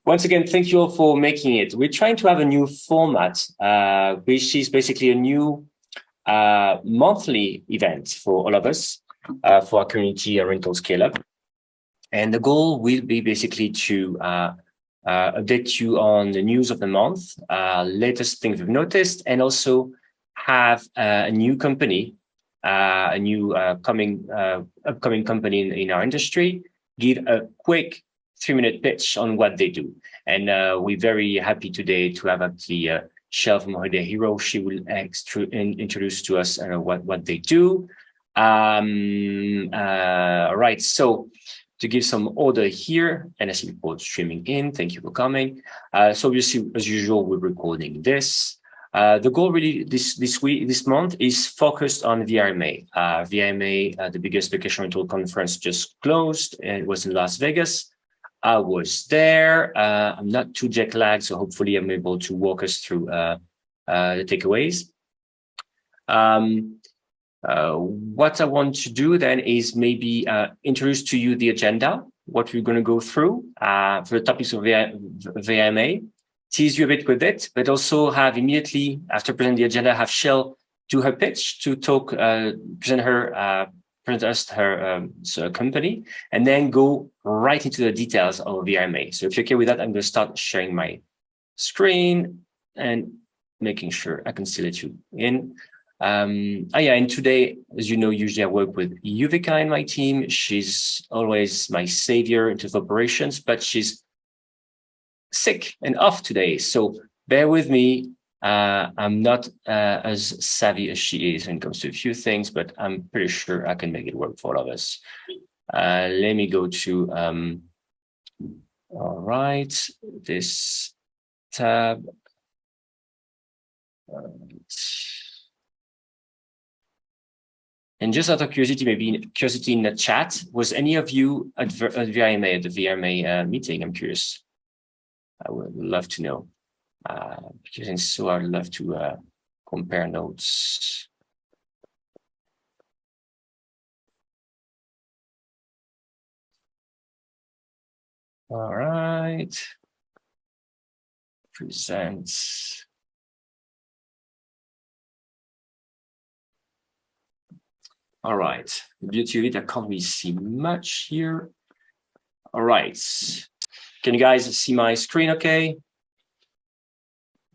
Once again, thank you all for making it. We're trying to have a new format, which is basically a new monthly event for all of us, for our community rental scale-up. And the goal will be basically to update you on the news of the month, latest things we've noticed, and also have a new company, a new upcoming company in our industry, give a quick 3-minute pitch on what they do. And we're very happy today to have actually Shell from Holiday Hero. She will introduce to us what they do. Right, so to give some order here, and I see people streaming in. Thank you for coming. So obviously, as usual, we're recording this. The goal really this month is focused on VRMA. VRMA, the biggest vacation rental conference, just closed. It was in Las Vegas. I was there. I'm not too jet lagged, so hopefully I'm able to walk us through the takeaways. What I want to do then is maybe introduce to you the agenda, what we're going to go through for the topics of VRMA, tease you a bit with it, but also have immediately, after presenting the agenda, have Shell do her pitch to talk, present us her company, and then go right into the details of VRMA. So if you're okay with that, I'm going to start sharing my screen and making sure I can still let you in. And today, as you know, usually I work with Yuvika in my team. She's always my savior in terms of operations, but she's sick and off today. So bear with me. I'm not as savvy as she is when it comes to a few things, but I'm pretty sure I can make it work for all of us. Let me go to, all right, this tab. And just out of curiosity, maybe curiosity in the chat, was any of you at VRMA, at the VRMA meeting? I'm curious. I would love to know. Because so I'd love to compare notes. All right. Present. All right. The beauty of it, I can't really see much here. All right. Can you guys see my screen okay?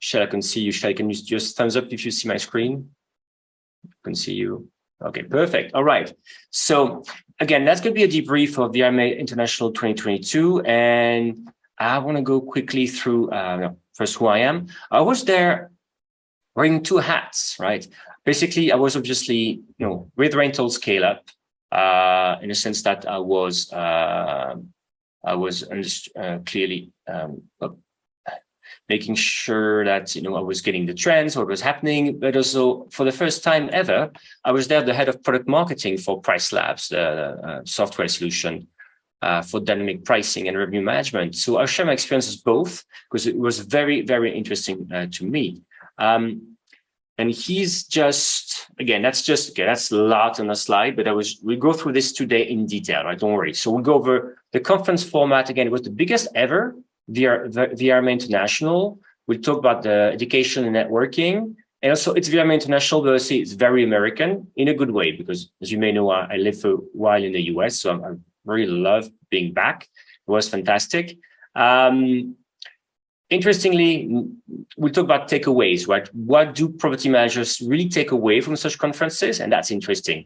Shell, I can see you. Shell, can you just thumbs up if you see my screen? I can see you. Okay, perfect. All right. So again, that's going to be a debrief of the VRMA International 2022. And I want to go quickly through first who I am. I was there wearing 2 hats, right? Basically, I was obviously, with rental scale up, in a sense that I was clearly making sure that I was getting the trends, what was happening, but also for the first time ever, I was there the head of product marketing for Price Labs, the software solution for dynamic pricing and revenue management. So I'll share my experiences both because it was very, very interesting to me. And he's just, again, that's a lot on the slide, but we'll go through this today in detail, right? Don't worry. So we'll go over the conference format. Again, it was the biggest ever, VRMA International. We'll talk about the education and networking. And also it's VRMA International, but also it's very American in a good way, because as you may know, I lived for a while in the US, so I really love being back. It was fantastic. Interestingly, we'll talk about takeaways, right? What do property managers really take away from such conferences? And that's interesting.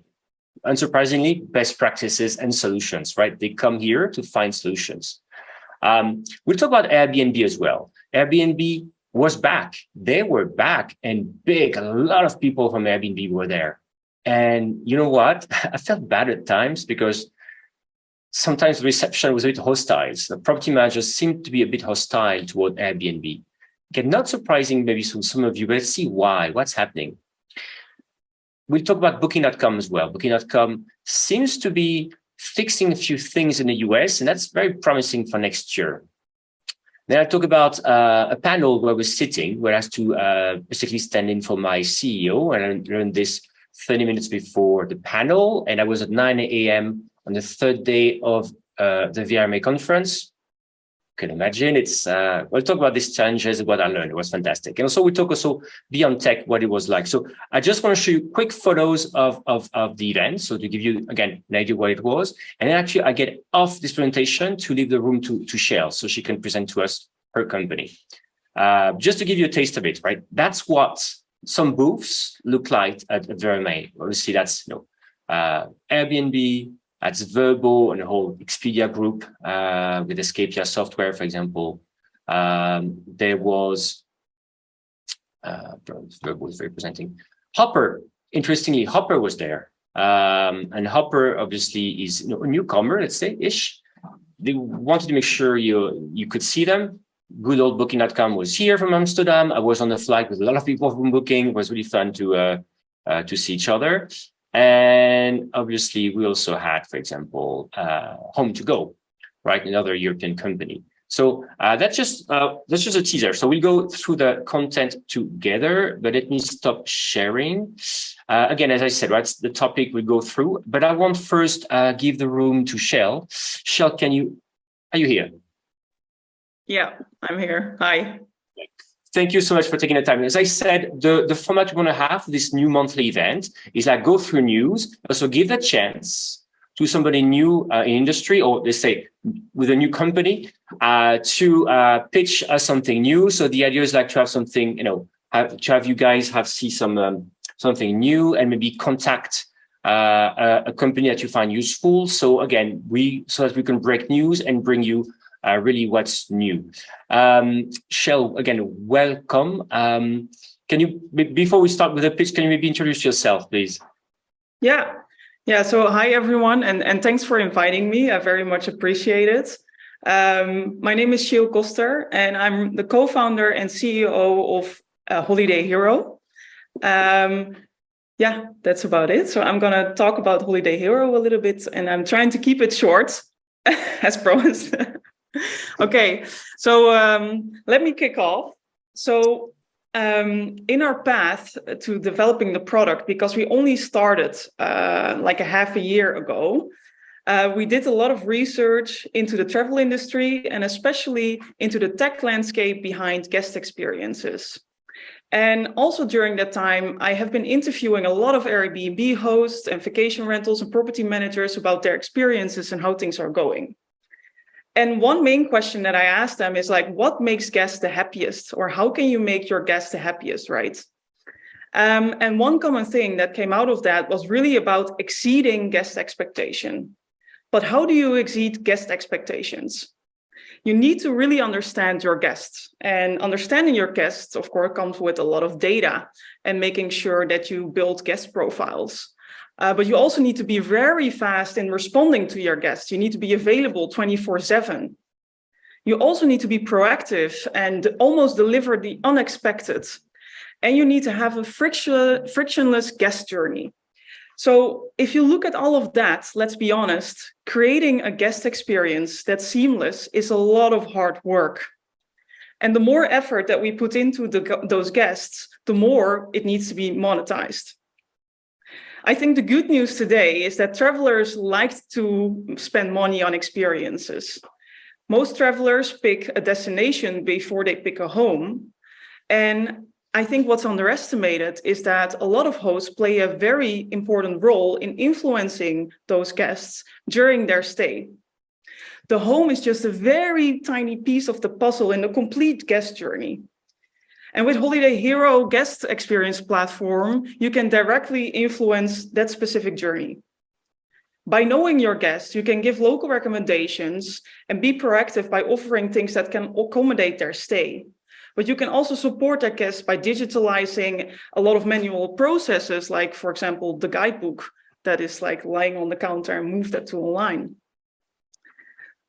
Unsurprisingly, best practices and solutions, right? They come here to find solutions. We'll talk about Airbnb as well. Airbnb was back. They were back and big. A lot of people from Airbnb were there. And you know what? I felt bad at times because sometimes the reception was a bit hostile. The property managers seemed to be a bit hostile toward Airbnb. Again, not surprising maybe from some of you, but let's see why. What's happening? We'll talk about Booking.com as well. Booking.com seems to be fixing a few things in the US, and that's very promising for next year. Then I'll talk about a panel where we're sitting, where I have to basically stand in for my CEO, and I learned this 30 minutes before the panel, and I was at 9 a.m. on the third day of the VRMA conference. can imagine. It's we'll talk about these challenges, what I learned. It was fantastic. And also we talk also beyond tech, what it was like. So I just want to show you quick photos of the event. So to give you, again, an idea what it was. And then actually I get off this presentation to leave the room to Shell so she can present to us her company. Just to give you a taste of it, right? That's what some booths look like at VRMA. Obviously that's, Airbnb, that's Verbo and the whole Expedia group with Escapia software, for example. There was, Verbo is representing Hopper. Interestingly, Hopper was there. And Hopper obviously is a newcomer, let's say, ish. They wanted to make sure you could see them. Good old Booking.com was here from Amsterdam. I was on the flight with a lot of people from Booking. It was really fun to see each other. And obviously, we also had, for example, Home2Go, right? Another European company. So that's just a teaser. So we'll go through the content together, but let me stop sharing. Again, as I said, right, the topic we'll go through, but I want first give the room to Shell. Shell, are you here? Yeah, I'm here. Hi. Thank you so much for taking the time. As I said, the format we're going to have for this new monthly event is like go through news, also give a chance to somebody new in industry, or let's say with a new company, to pitch us something new. So the idea is like to have something, to have you guys see something new and maybe contact a company that you find useful. So again, so that we can break news and bring you really what's new. Shell, again, welcome. Can you, before we start with the pitch, can you maybe introduce yourself, please? Yeah. So hi, everyone, and thanks for inviting me. I very much appreciate it. My name is Shell Koster, and I'm the co-founder and CEO of Holiday Hero. Yeah, that's about it. So I'm going to talk about Holiday Hero a little bit, and I'm trying to keep it short, as promised. Okay, so let me kick off. So in our path to developing the product, because we only started like a half a year ago, we did a lot of research into the travel industry and especially into the tech landscape behind guest experiences. And also during that time, I have been interviewing a lot of Airbnb hosts and vacation rentals and property managers about their experiences and how things are going. And one main question that I asked them is like, what makes guests the happiest? Or how can you make your guests the happiest, right? And one common thing that came out of that was really about exceeding guest expectation. But how do you exceed guest expectations? You need to really understand your guests. And understanding your guests, of course, comes with a lot of data and making sure that you build guest profiles. But you also need to be very fast in responding to your guests. You need to be available 24/7. You also need to be proactive and almost deliver the unexpected. And you need to have a frictionless guest journey. So if you look at all of that, let's be honest, creating a guest experience that's seamless is a lot of hard work. And the more effort that we put into those guests, the more it needs to be monetized. I think the good news today is that travelers like to spend money on experiences. Most travelers pick a destination before they pick a home. And I think what's underestimated is that a lot of hosts play a very important role in influencing those guests during their stay. The home is just a very tiny piece of the puzzle in the complete guest journey. And with Holiday Hero guest experience platform, you can directly influence that specific journey. By knowing your guests, you can give local recommendations and be proactive by offering things that can accommodate their stay. But you can also support their guests by digitalizing a lot of manual processes, like, for example, the guidebook that is like lying on the counter and move that to online.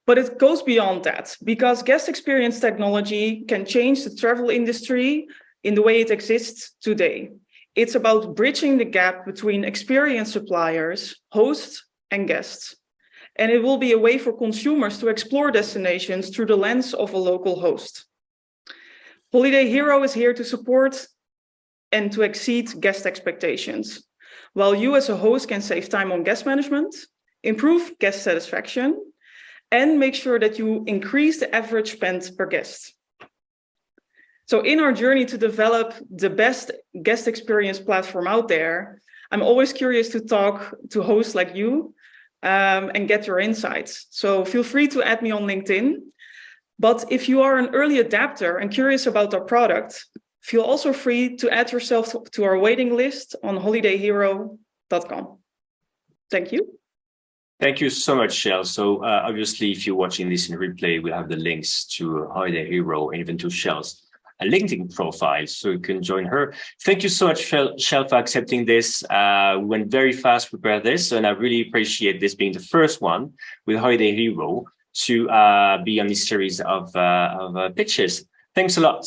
But it goes beyond that, because guest experience technology can change the travel industry in the way it exists today. It's about bridging the gap between experience suppliers, hosts, and guests. And it will be a way for consumers to explore destinations through the lens of a local host. Holiday Hero is here to support and to exceed guest expectations, while you as a host can save time on guest management, improve guest satisfaction, and make sure that you increase the average spend per guest. So in our journey to develop the best guest experience platform out there, I'm always curious to talk to hosts like you and get your insights. So feel free to add me on LinkedIn. But if you are an early adapter and curious about our product, feel also free to add yourself to our waiting list on holidayhero.com. Thank you. Thank you so much, Shell. So obviously, if you're watching this in replay, we'll have the links to Holiday Hero and even to Shell's a LinkedIn profile, so you can join her. Thank you so much, Shell, for accepting this. We went very fast to prepare this, and I really appreciate this being the first one with Holiday Hero to be on this series of pitches. Thanks a lot.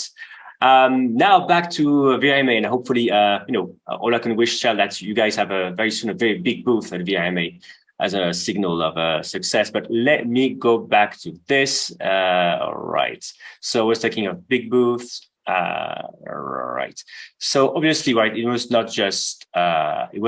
Now back to VRMA, and hopefully, all I can wish, Shell, that you guys have very soon a very big booth at VRMA as a signal of success. But let me go back to this. All right. So I was talking of big booths. Right. So obviously, right, it was not just the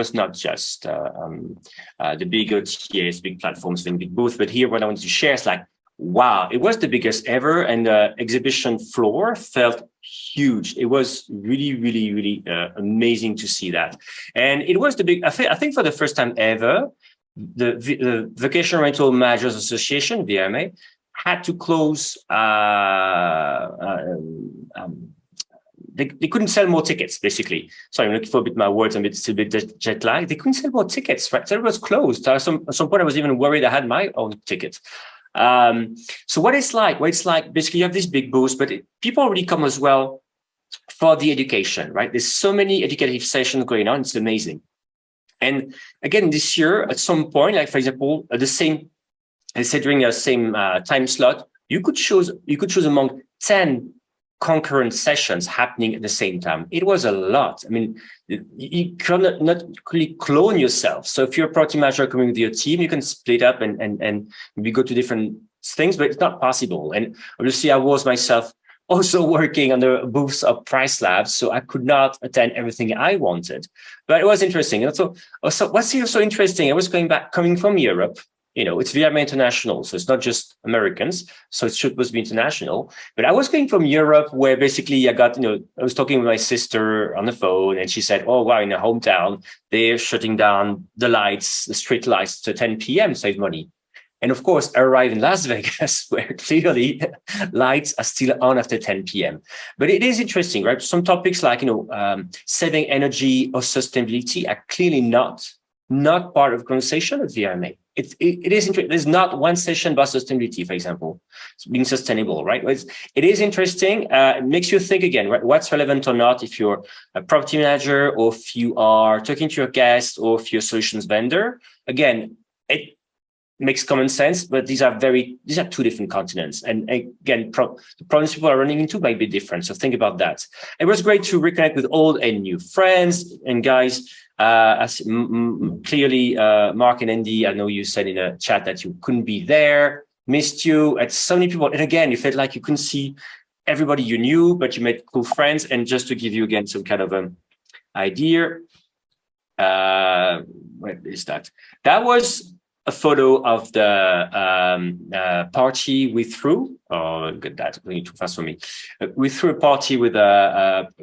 big OTAs, big platforms, and big booth. But here, what I wanted to share is like, wow, it was the biggest ever, and the exhibition floor felt huge. It was really, really, really amazing to see that. And it was the big. I think for the first time ever, the Vacation Rental Managers Association, VRMA, had to close. They couldn't sell more tickets, basically. Sorry, I'm looking for a bit my words. I'm still a bit jet lagged. They couldn't sell more tickets, right? So it was closed. At some point, I was even worried I had my own ticket. So what it's like? Well, it's like basically you have these big booths, but people already come as well for the education, right? There's so many educative sessions going on. It's amazing. And again, this year, at some point, like for example, at the same, let's say during the same time slot, you could choose among 10 concurrent sessions happening at the same time. It was a lot. I mean, you cannot not really clone yourself. So if you're a property manager coming with your team, you can split up and maybe go to different things, but it's not possible. And obviously, I was myself also working on the booths of Price Labs, so I could not attend everything I wanted. But it was interesting. And also, what's here so interesting? I was coming from Europe. It's VRMA International, so it's not just Americans, so it's supposed to be international. But I was going from Europe, where basically I was talking with my sister on the phone, and she said, "Oh, wow, in her hometown, they're shutting down the street lights to 10 p.m. save money." And of course, I arrived in Las Vegas, where clearly lights are still on after 10 p.m. But it is interesting, right? Some topics like, saving energy or sustainability are clearly not part of the conversation at VRMA. It is interesting. There's not one session about sustainability, for example, being sustainable, right? It is interesting. It makes you think again, right? What's relevant or not if you're a property manager, or if you are talking to your guests, or if you're a solutions vendor. Again, it makes common sense, but these are two different continents. And again, the problems people are running into might be different. So think about that. It was great to reconnect with old and new friends and guys. Clearly, Mark and Andy, I know you said in a chat that you couldn't be there, missed you. At so many people, and again, you felt like you couldn't see everybody you knew, but you made cool friends. And just to give you again some kind of idea, what is that? That was a photo of the party we threw. Oh, look at that, going too fast for me. We threw a party with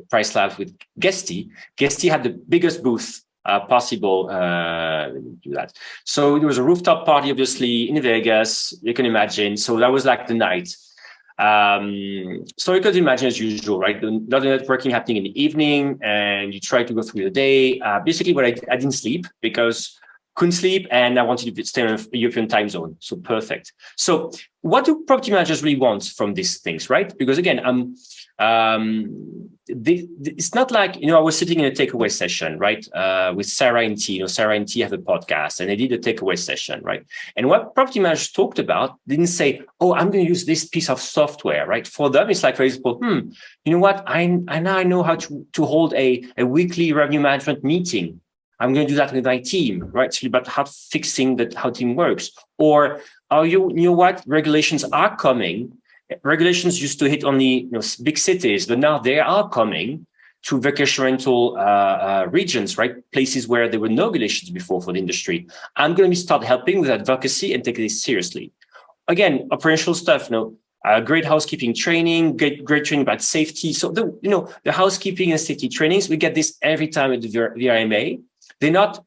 Price Labs with Guesty. Guesty had the biggest booth possible. Do that. So it was a rooftop party, obviously, in Vegas. You can imagine. So that was like the night. So you could imagine as usual, right? A lot of networking happening in the evening, and you try to go through the day. Basically, what I didn't sleep because couldn't sleep, and I wanted to stay on a European time zone. So perfect. So what do property managers really want from these things, right? Because again, it's not like, I was sitting in a takeaway session, right? With Sarah and T. Sarah and T have a podcast, and they did a takeaway session, right? And what property managers talked about didn't say, "Oh, I'm going to use this piece of software," right? For them, it's like, for example, you know what? I now know how to hold a weekly revenue management meeting. I'm going to do that with my team, right? It's about fixing how team works. Or, you know what? Regulations are coming. Regulations used to hit only big cities, but now they are coming to vacation rental regions, right? Places where there were no regulations before for the industry. I'm going to start helping with advocacy and take this seriously. again, operational stuff, great housekeeping training, great training about safety. So the housekeeping and safety trainings, we get this every time at the VRMA. They're not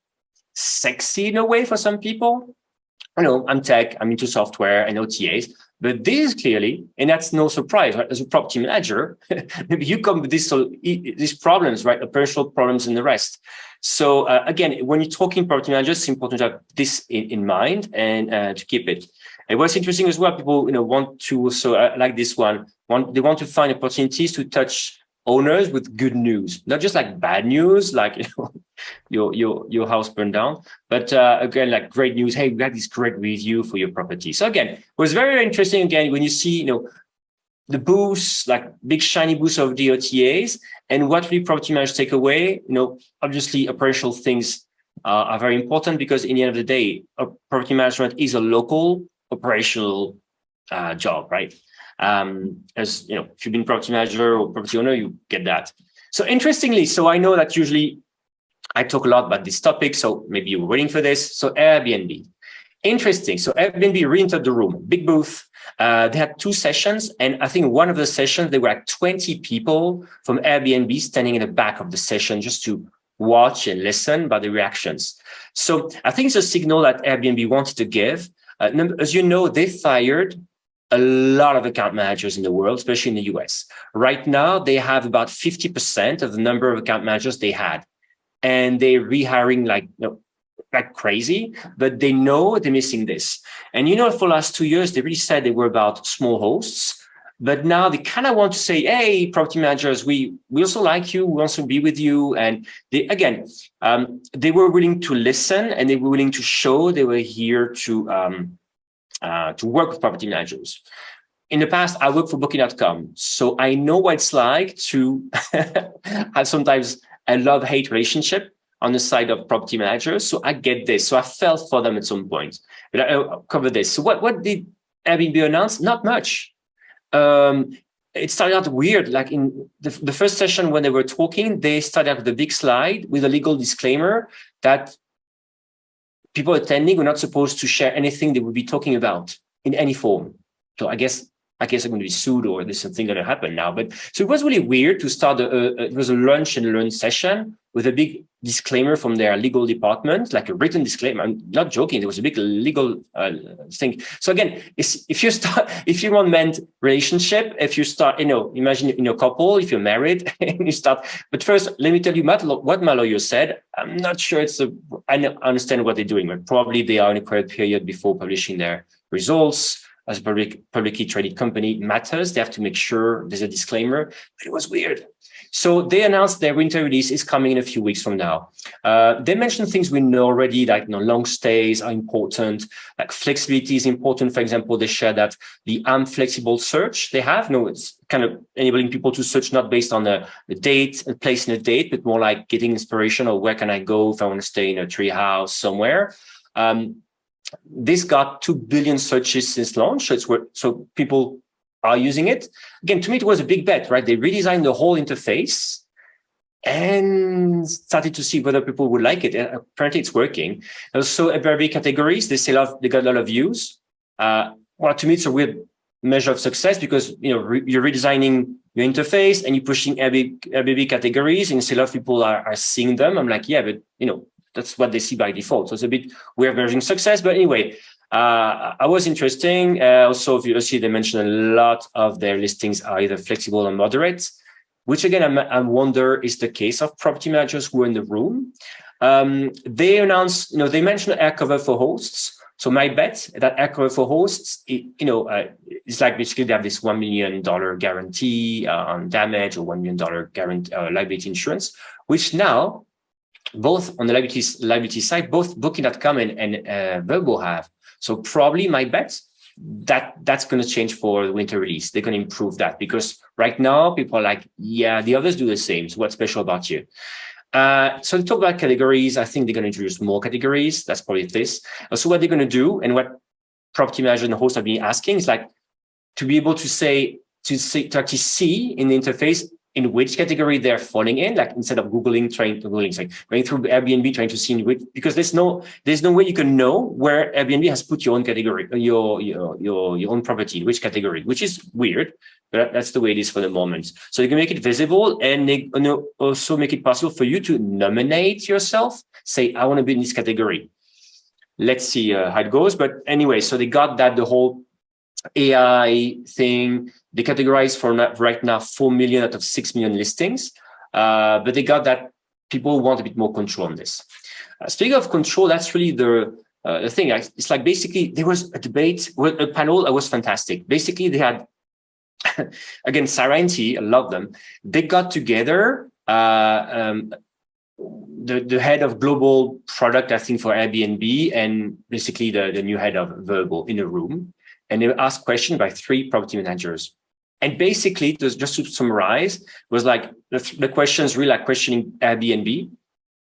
sexy in a way for some people. I'm tech, I'm into software and OTAs, but this clearly, and that's no surprise, right? As a property manager, maybe you come with these problems, right? Operational problems and the rest. So again, when you're talking property managers, it's important to have this in mind and to keep it. And what's interesting as well, people want to also like this one. They want to find opportunities to touch owners with good news, not just like bad news, like your house burned down, but again, like great news. Hey, we got this great review for your property. So again, it was very, very interesting. Again, when you see the booths, like big shiny booths of the OTAs, and what really property managers take away. Obviously, operational things are very important because in the end of the day, property management is a local operational job, right? As if you've been property manager or property owner, you get that. So interestingly, I know that usually I talk a lot about this topic, so maybe you were waiting for this. So Airbnb, interesting. So Airbnb re-entered the room, big booth. They had 2 sessions, and I think one of the sessions there were like 20 people from Airbnb standing in the back of the session just to watch and listen about the reactions. So I think it's a signal that Airbnb wanted to give. As you know, they fired a lot of account managers in the world, especially in the US. Right now, they have about 50% of the number of account managers they had. And they're rehiring like crazy, but they know they're missing this. And for the last 2 years, they really said they were about small hosts. But now they kind of want to say, hey, property managers, we also like you, we also be with you. And they were willing to listen, and they were willing to show they were here to work with property managers. In the past, I worked for Booking.com, so I know what it's like to have sometimes a love-hate relationship on the side of property managers. So I get this. So I felt for them at some point. But I'll cover this. So what did Airbnb announce? Not much. It started out weird. Like in the first session when they were talking, they started out with a big slide with a legal disclaimer that people attending were not supposed to share anything they would be talking about in any form. So I guess I'm going to be sued, or there's something going to happen now. But so it was really weird to start. It was a lunch and learn session with a big disclaimer from their legal department, like a written disclaimer. I'm not joking. There was a big legal thing. So again, if you want meant relationship, if you start, imagine in a couple, if you're married and you start. But first, let me tell you what my lawyer said. I'm not sure I understand what they're doing, but probably they are in a quiet period before publishing their results. As a publicly traded company matters, they have to make sure there's a disclaimer, but it was weird. So they announced their winter release is coming in a few weeks from now. They mentioned things we know already, like long stays are important, like flexibility is important. For example, they share that the flexible search they have, it's kind of enabling people to search not based on a date, a place in a date, but more like getting inspiration or where can I go if I want to stay in a tree house somewhere. This got 2 billion searches since launch, so people are using it. Again, to me, it was a big bet, right? They redesigned the whole interface and started to see whether people would like it. And apparently, it's working. Also, Airbnb categories, they got a lot of views. Well, to me, it's a weird measure of success because you're redesigning your interface and you're pushing Airbnb categories, and a lot of people are seeing them. I'm like, yeah, but that's what they see by default. So it's a bit weird measuring success. But anyway, I was interesting. Also, if you see, they mentioned a lot of their listings are either flexible or moderate, which again, I wonder is the case of property managers who are in the room. They announced, they mentioned air cover for hosts. So my bet that air cover for hosts, it's like basically they have this $1 million guarantee on damage or $1 million guarantee liability insurance, which now, both on the liability side, both Booking.com and Verbo have. So probably my bet that's going to change for the winter release. They're going to improve that because right now people are like, yeah, the others do the same. So what's special about you? So to talk about categories, I think they're going to introduce more categories. That's probably this. So what they're going to do, and what property managers and hosts have been asking is like to be able to actually see in the interface in which category they're falling in, like instead of trying to Googling, like going through Airbnb, trying to see in which, because there's no way you can know where Airbnb has put your own category, your own property, which category, which is weird, but that's the way it is for the moment. So you can make it visible, and they also make it possible for you to nominate yourself, say, I want to be in this category. Let's see how it goes. But anyway, so they got that, the whole AI thing. They categorize for right now 4 million out of 6 million listings, but they got that people want a bit more control on this. Speaking of control, that's really the thing. It's like basically there was a debate, a panel that was fantastic. Basically, they had again Sarah and T, I love them. They got together the head of global product, I think, for Airbnb, and basically the new head of Verbo in a room. And they were asked questions by 3 property managers. And basically, just to summarize, was like the questions really like questioning Airbnb.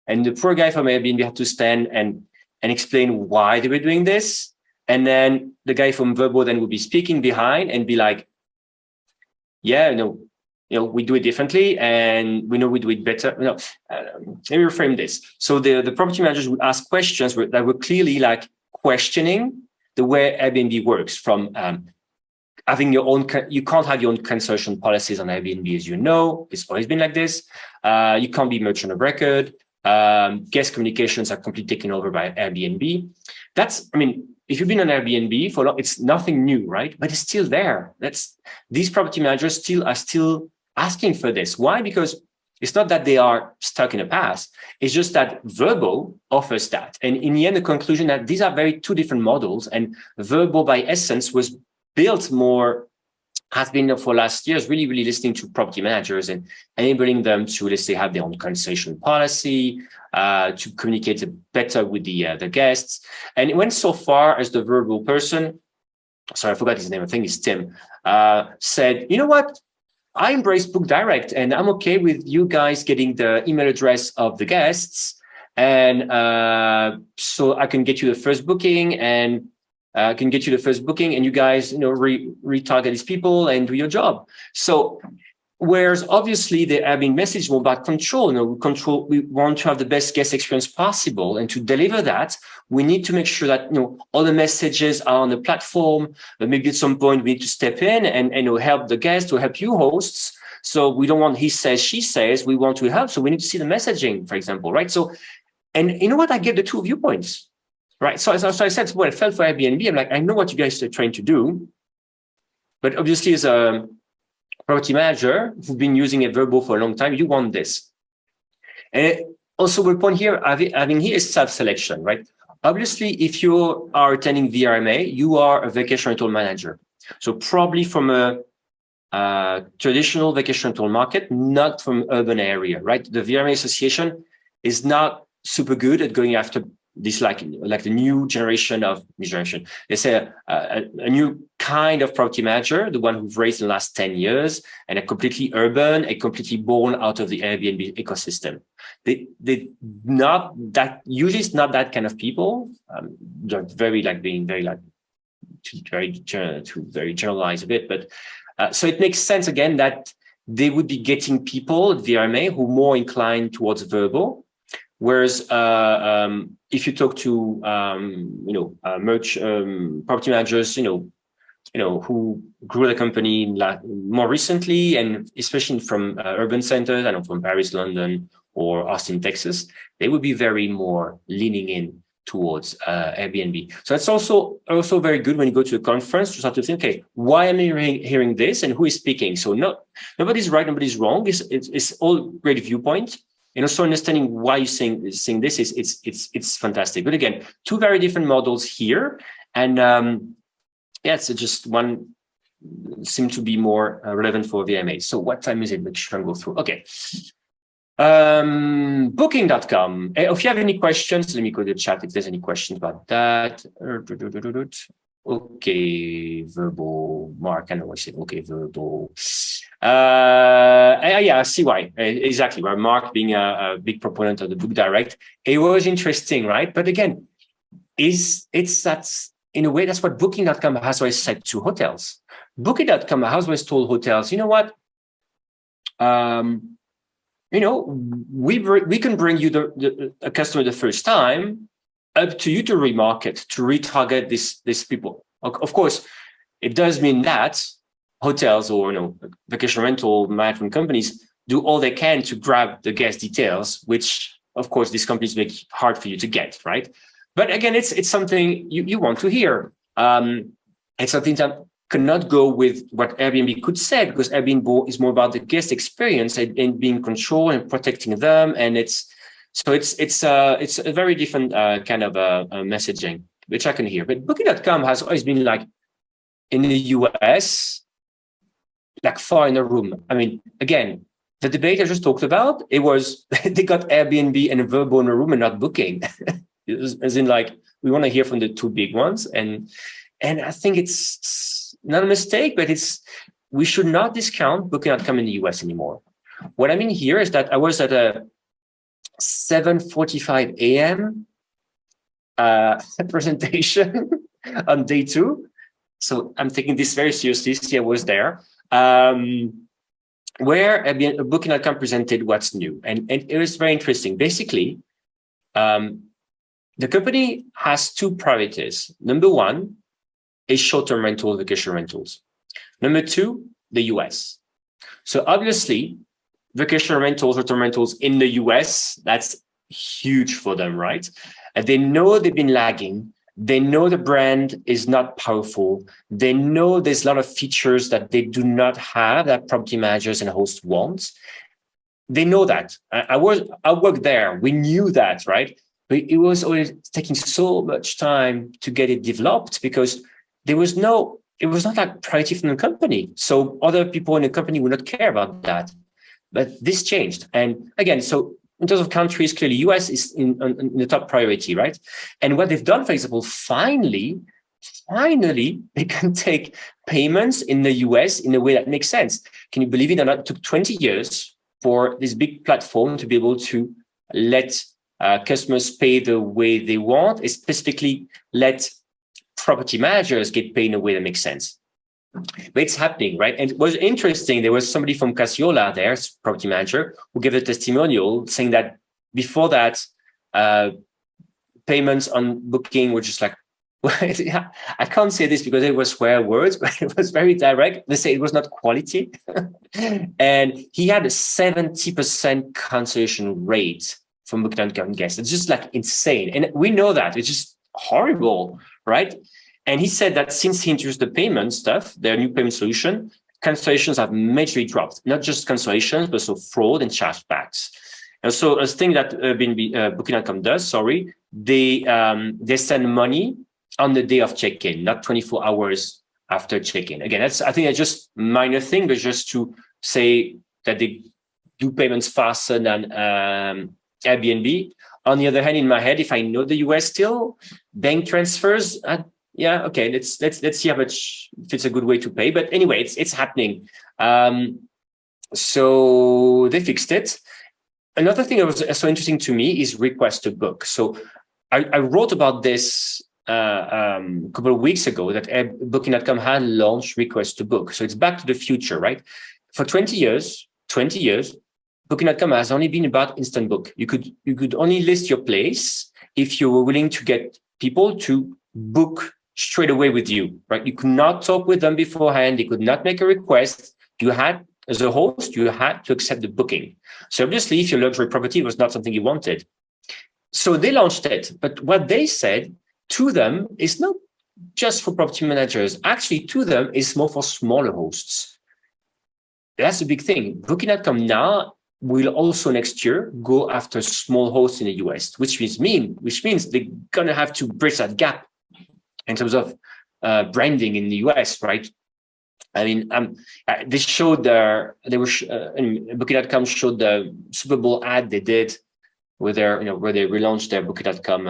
And the poor guy from Airbnb had to stand and explain why they were doing this. And then the guy from Verbo then would be speaking behind and be like, yeah, we do it differently, and we know we do it better. Let me reframe this. So the property managers would ask questions that were clearly like questioning the way Airbnb works, from having your own, you can't have your own cancellation policies on Airbnb, as you know. It's always been like this. You can't be merchant of record. Guest communications are completely taken over by Airbnb. If you've been on Airbnb for long, it's nothing new, right? But it's still there. These property managers are still asking for this. Why? Because it's not that they are stuck in the past. It's just that Verbo offers that. And in the end, the conclusion that these are two different models, and Verbo by essence has been for last years really, really listening to property managers and enabling them to, let's say, have their own cancellation policy, to communicate better with the guests. And it went so far as the Verbo person, sorry, I forgot his name, I think it's Tim, said, you know what? I embrace Book Direct, and I'm okay with you guys getting the email address of the guests. And so I can get you the first booking, and you guys, retarget these people and do your job. So, whereas obviously the Airbnb message more about control. We want to have the best guest experience possible, and to deliver that, we need to make sure that all the messages are on the platform. But maybe at some point we need to step in and help the guests, or help you hosts. So we don't want he says, she says. We want to help. So we need to see the messaging, for example, right? So, and you know what? I get the 2 viewpoints. Right. So as I said, I felt for Airbnb. I'm like, I know what you guys are trying to do, but obviously as a property manager who've been using a Verbo for a long time, you want this. And also the point here, having here is self-selection, right? Obviously, if you are attending VRMA, you are a vacation rental manager. So probably from a traditional vacation rental market, not from urban area, right? The VRMA Association is not super good at going after this like the new generation. They say a new kind of property manager, the one who've raised in the last 10 years, and a completely urban, a completely born out of the Airbnb ecosystem. They not that, usually it's not that kind of people. Very generalize a bit, but so it makes sense again that they would be getting people at VRMA who are more inclined towards Verbo. Whereas if you talk to property managers, who grew the company more recently, and especially from urban centers, I know from Paris, London, or Austin, Texas, they would be very more leaning in towards Airbnb. So it's also very good when you go to a conference to start to think, okay, why am I hearing this, and who is speaking? So nobody's right, nobody's wrong. It's all great viewpoint. And also understanding why you're saying this it's fantastic. But again, 2 very different models here. And it's just one seemed to be more relevant for VMA. So what time is it? Make sure I go through. Okay. Booking.com. If you have any questions, let me go to the chat if there's any questions about that. Okay, Verbo. Mark, I know I said, okay, Verbo. I see why. Exactly, where Mark being a big proponent of the Book Direct. It was interesting, right? But again, that's in a way, that's what Booking.com has always said to hotels. Booking.com has always told hotels, you know what? you know, we can bring you a customer the first time, up to you to remarket, to retarget these people. Of course, it does mean that hotels or, you know, vacation rental management companies do all they can to grab the guest details, which of course these companies make it hard for you to get, right? But again, it's something you want to hear. It's something that cannot go with what Airbnb could say, because Airbnb is more about the guest experience and being in control and protecting them. And it's a very different kind of messaging, which I can hear. But Booking.com has always been like in the US, like far in the room. I mean, again, the debate I just talked about, it was they got Airbnb and Verbo in a room and not Booking. It was, as in, like, we want to hear from the two big ones. And I think it's not a mistake, but we should not discount Booking.com in the US anymore. What I mean here is that I was at a 7:45 a.m. Presentation on day 2. So I'm taking this very seriously. See, I was there. Where Booking.com presented what's new. And it was very interesting. Basically, the company has 2 priorities. Number 1 is short-term rental, vacation rentals. Number 2, the US. So obviously, vacation rentals, short-term rentals in the US, that's huge for them, right? And they know they've been lagging. They know the brand is not powerful. They know there's a lot of features that they do not have that property managers and hosts want. They know that. I worked there. We knew that, right? But it was always taking so much time to get it developed because it was not like priority from the company. So other people in the company would not care about that. But this changed. And again, so in terms of countries, clearly US is in the top priority, right? And what they've done, for example, finally, they can take payments in the US in a way that makes sense. Can you believe it or not? It took 20 years for this big platform to be able to let customers pay the way they want, specifically let property managers get paid in a way that makes sense. But it's happening, right? And it was interesting. There was somebody from Casiola there, property manager, who gave a testimonial saying that before that, payments on Booking were just like, I can't say this because it was swear words, but it was very direct. They say it was not quality. And he had a 70% cancellation rate from Booking.com guests. It's just like insane. And we know that. It's just horrible, right? And he said that since he introduced the payment stuff, their new payment solution, cancellations have majorly dropped. Not just cancellations, but also fraud and chargebacks. And so a thing that Booking.com does, they send money on the day of check-in, not 24 hours after check-in. Again, I think that's just minor thing, but just to say that they do payments faster than Airbnb. On the other hand, in my head, if I know the US still, bank transfers, yeah, okay, let's see how much, if it's a good way to pay. But anyway, it's happening. So they fixed it. Another thing that was so interesting to me is request to book. So I wrote about this a couple of weeks ago that Booking.com had launched request to book. So it's back to the future, right? For 20 years, Booking.com has only been about instant book. You could only list your place if you were willing to get people to book straight away with you, right? You could not talk with them beforehand. They could not make a request. You had, as a host, you had to accept the booking. So obviously, if your luxury property was not something you wanted. So they launched it. But what they said to them is not just for property managers. Actually, to them is more for smaller hosts. That's a big thing. Booking.com now will also next year go after small hosts in the US, which means they're going to have to bridge that gap in terms of branding in the US, right? I mean, they showed Booking.com showed the Super Bowl ad they did with their, where they relaunched their Booking.com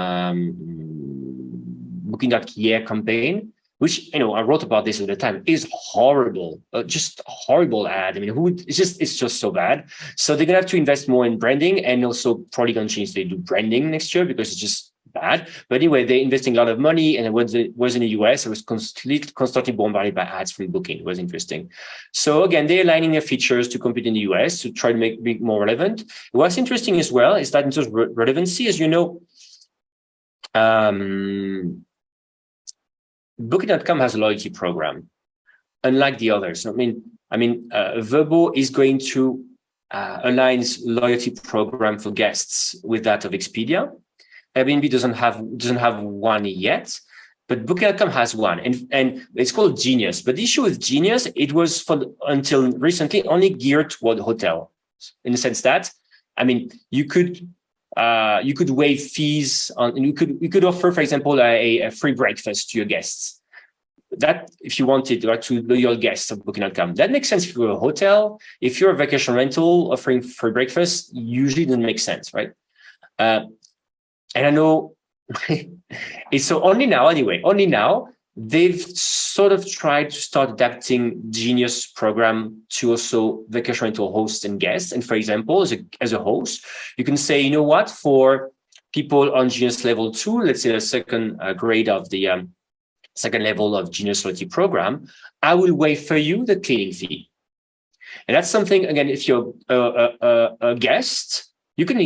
Booking.yeah campaign, which, I wrote about this at the time, is horrible, just a horrible ad. I mean, it's just so bad. So they're gonna have to invest more in branding, and also probably gonna change. They do branding next year because it's just bad. But anyway, they're investing a lot of money, and when it was in the US, it was constantly bombarded by ads from Booking. It was interesting. So again, they're aligning their features to compete in the US to try to make it more relevant. What's interesting as well is that in terms of relevancy, as you know, Booking.com has a loyalty program, unlike the others. Verbo is going to align loyalty program for guests with that of Expedia. Airbnb doesn't have one yet, but Booking.com has one, and it's called Genius. But the issue with Genius, it was until recently only geared toward hotel, in the sense that, you could waive fees on, and you could offer, for example, a free breakfast to your guests. That, if you wanted, or to loyal guests of Booking.com, that makes sense if you're a hotel. If you're a vacation rental offering free breakfast, usually doesn't make sense, right? And I know it's so only now they've sort of tried to start adapting Genius program to also vacation rental hosts and guests. And for example, as a host, you can say, you know what, for people on Genius level 2, let's say the second grade of the second level of Genius loyalty program, I will waive for you the cleaning fee. And that's something, again, if you're a guest, you can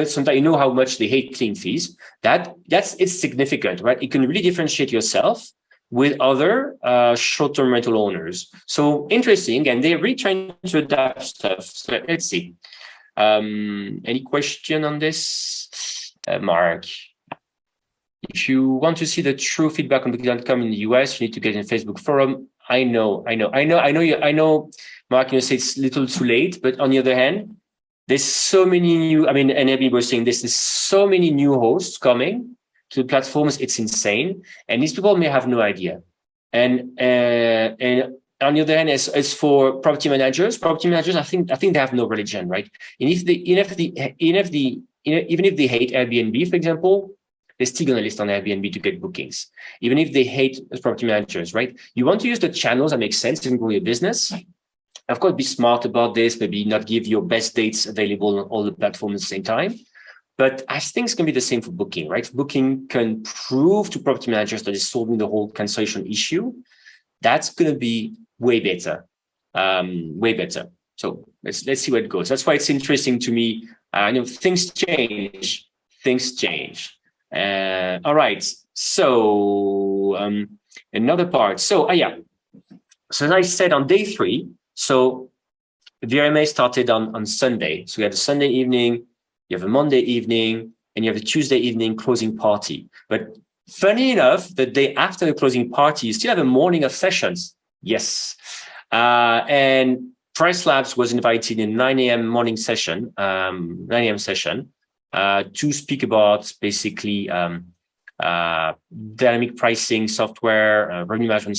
sometimes you know how much they hate clean fees. It's significant, right? It can really differentiate yourself with other short-term rental owners. So interesting, and they're really trying to adapt stuff. So let's see. Any question on this, Mark? If you want to see the true feedback on Booking.com in the US, you need to get in Facebook forum. I know, Mark, say it's a little too late, but on the other hand, there's so many new, and Airbnb was saying this, there's so many new hosts coming to the platforms, it's insane. And these people may have no idea. And on the other hand, as for property managers, I think they have no religion, right? And even if they hate Airbnb, for example, they're still going to list on Airbnb to get bookings, even if they hate property managers, right? You want to use the channels that make sense to grow your business. Of course, be smart about this, maybe not give your best dates available on all the platforms at the same time. But I think it's going to be the same for Booking, right? Booking can prove to property managers that it's solving the whole cancellation issue. That's going to be way better, way better. So let's see where it goes. That's why it's interesting to me. Things change. All right. So another part. So as I said on day 3. So VRMA started on Sunday. So you have a Sunday evening, you have a Monday evening, and you have a Tuesday evening closing party. But funny enough, the day after the closing party, you still have a morning of sessions. Yes. And Price Labs was invited in 9 a.m. morning session, 9 a.m. session, to speak about basically dynamic pricing software, revenue management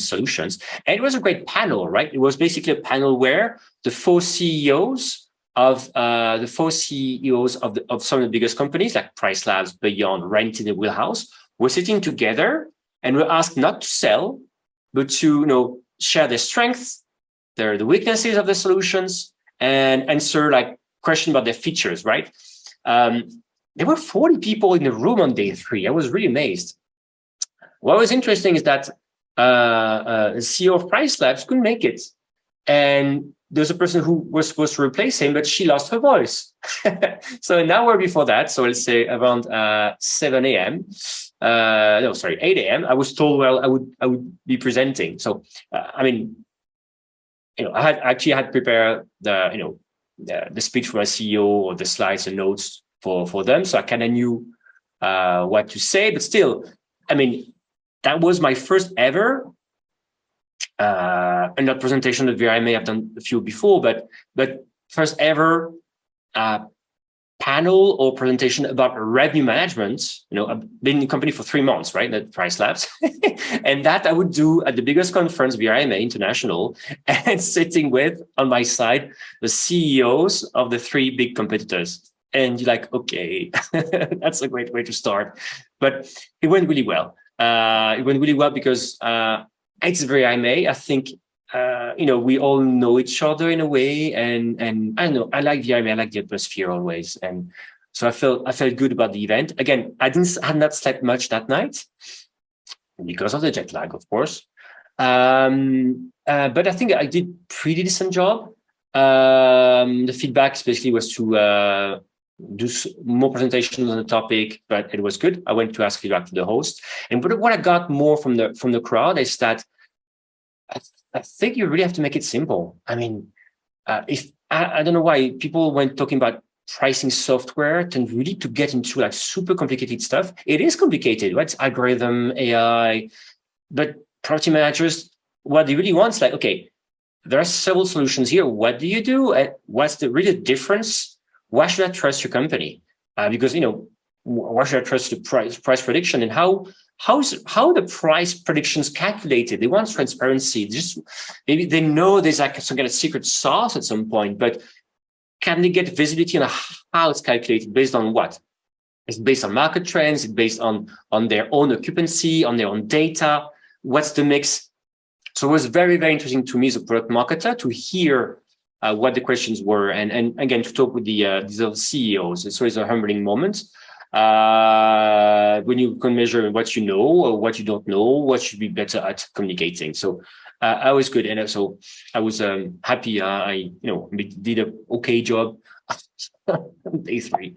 solutions. And it was a great panel, right? It was basically a panel where the four CEOs of some of the biggest companies like Price Labs, Beyond, Rent in the Wheelhouse were sitting together and were asked not to sell, but to share their strengths, the weaknesses of the solutions, and answer questions about their features, right? There were 40 people in the room on day 3. I was really amazed. What was interesting is that the CEO of Price Labs couldn't make it. And there's a person who was supposed to replace him, but she lost her voice. So an hour before that, so let's say around 7 a.m., 8 a.m., I was told, I would be presenting. So, I had prepared the speech for my CEO or the slides and notes for them. So I kind of knew what to say, but still, that was my first ever not presentation of VRMA. I've done a few before, but first ever panel or presentation about revenue management. I've been in the company for 3 months, right? At Price Labs. And that I would do at the biggest conference, VRMA International, and sitting with, on my side, the CEOs of the 3 big competitors. And you're like, okay, that's a great way to start. But it went really well. It went really well because it's VRMA. I think, we all know each other in a way. And I don't know, I like VRMA. I like the atmosphere always. And So I felt good about the event. Again, I had not slept much that night because of the jet lag, of course. But I think I did pretty decent job. The feedback especially was to do more presentations on the topic, but it was good. I went to ask feedback to the host, and what I got more from the crowd is that I think you really have to make it simple. I mean, if I don't know why people, when talking about pricing software, tend really to get into like super complicated stuff. It is complicated, right? It's algorithm, AI, but property managers, what they really want is like, okay, there are several solutions here. What do you do? What's the really difference? Why should I trust your company? Because, you know, why should I trust the price prediction, and how the price predictions calculated? They want transparency. Just maybe they know there's like some kind of secret sauce at some point, but can they get visibility on how it's calculated? Based on what? It's based on market trends. It's based on their own occupancy, on their own data. What's the mix? So it was very, very interesting to me as a product marketer to hear what the questions were, and again to talk with these other CEOs. It's always a humbling moment when you can measure what you know or what you don't know, what should be better at communicating. So I was good, and so I was happy. I did an okay job. Day 3.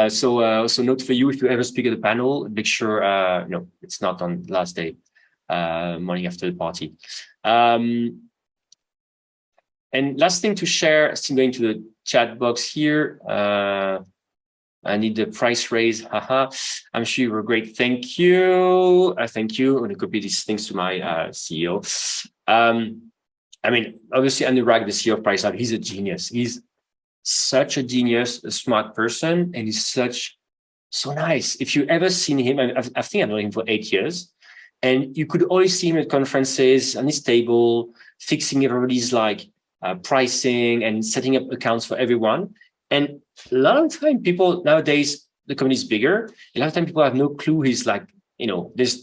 So note for you, if you ever speak at a panel, make sure it's not on last day, morning after the party. And last thing to share, still going to the chat box here. I need the price raise. Haha. I'm sure you were great. Thank you. Thank you. I'm going to copy these things to my CEO. I mean, obviously, Anurag, the CEO of Price Lab, he's a genius. He's such a genius, a smart person, and he's so nice. If you ever seen him, I think I've known him for 8 years, and you could always see him at conferences on his table, fixing everybody's like pricing and setting up accounts for everyone. And a lot of the time, people nowadays, the company is bigger. A lot of time, people have no clue. He's like, we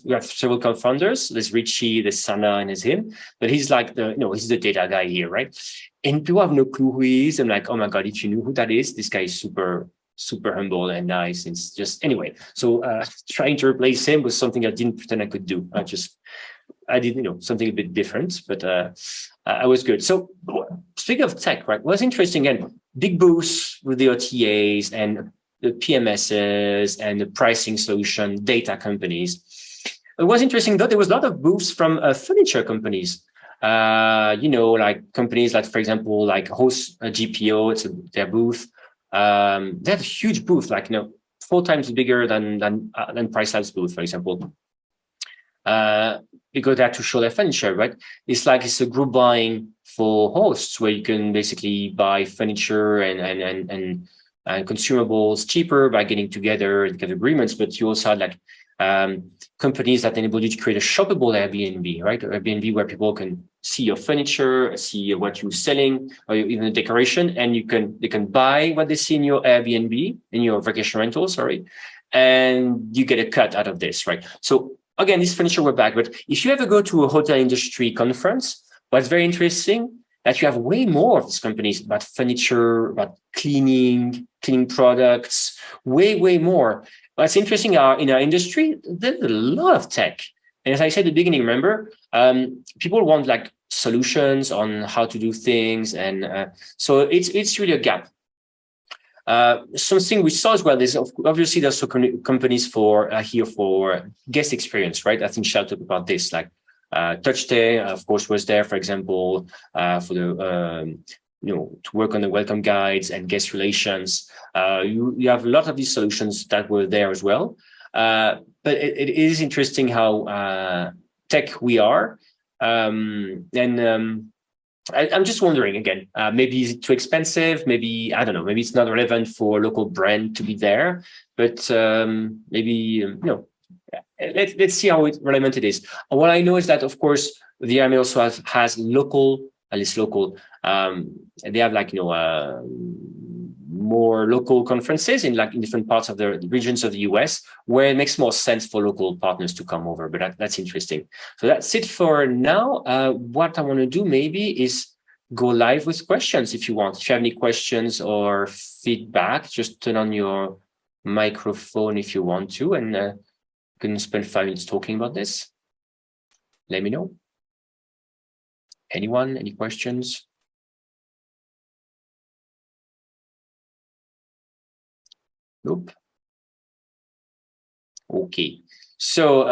have several co-founders. There's Richie, there's Sana, and there's him. But he's like he's the data guy here, right? And people have no clue who he is. I'm like, oh my God, if you knew who that is, this guy is super, super humble and nice. It's just, anyway. So trying to replace him was something I didn't pretend I could do. I did, something a bit different, but I was good. So speaking of tech, right? What's interesting, again, big booths with the OTAs and the PMSs and the pricing solution data companies. It was interesting, though, there was a lot of booths from furniture companies. Like companies like, for example, like Host GPO, it's their booth. They had a huge booth, like 4 times bigger than Price Lab's booth, for example. Because they had to show their furniture, right? It's a group buying for hosts where you can basically buy furniture and consumables cheaper by getting together and get agreements. But you also had companies that enable you to create a shoppable Airbnb, right? Airbnb where people can see your furniture, see what you're selling, or even the decoration, and they can buy what they see in your Airbnb, in your vacation rental, and you get a cut out of this, right? So again, this furniture we're back, but if you ever go to a hotel industry conference, what's very interesting that you have way more of these companies about furniture, about cleaning products, way more. What's interesting in our industry, there's a lot of tech. And as I said at the beginning, remember, people want solutions on how to do things. And so it's really a gap. Something we saw as well is obviously there's companies here for guest experience, right? I think Shell talked about this, TouchStay, of course, was there, for example, for the to work on the welcome guides and guest relations. You have a lot of these solutions that were there as well. But it is interesting how tech we are, I'm just wondering again, maybe is it too expensive? Maybe, I don't know, maybe it's not relevant for a local brand to be there, but maybe, let's see how relevant it is. What I know is that, of course, the VRMA also has local, at least local, they have more local conferences in different parts of the regions of the US where it makes more sense for local partners to come over. But that's interesting. So that's it for now. What I want to do maybe is go live with questions if you want. If you have any questions or feedback, just turn on your microphone if you want to, and you can spend 5 minutes talking about this. Let me know. Anyone, any questions? Nope. Okay. So